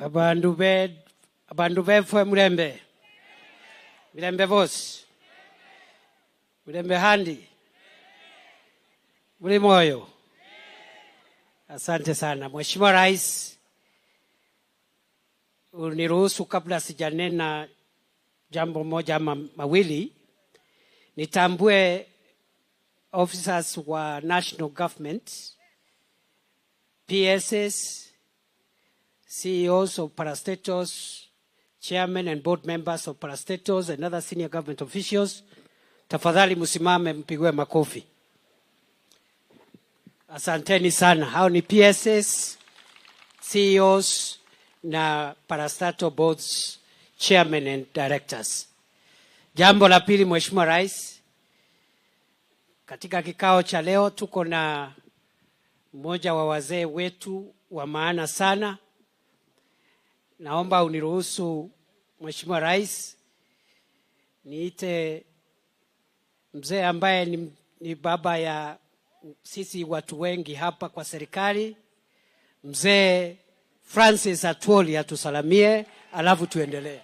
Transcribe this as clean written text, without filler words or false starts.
Abandu befwe mulembe. Mulembe vosi. Mulembe handi. Muli moyo. Asante sana. Mheshimiwa Rais, uniruhusu kabla sijanena jambo moja ama mawili, nitambue officers wa national government, PSS, CEOs of parastatals, chairmen and board members of parastatals and other senior government officials. Tafadhali musimame mpigwe makofi. Asanteni sana. Hao ni PSS, CEOs na parastatal boards, chairmen and directors. Jambo la pili, Mheshimiwa Rais, katika kikao cha leo tuko na mmoja wa wazee wetu wa maana sana. Naomba uniruhusu Mheshimiwa Rais niite mzee ambaye ni baba ya sisi watu wengi hapa kwa serikali, mzee Francis Atwoli atusalamie, alafu tuendelee.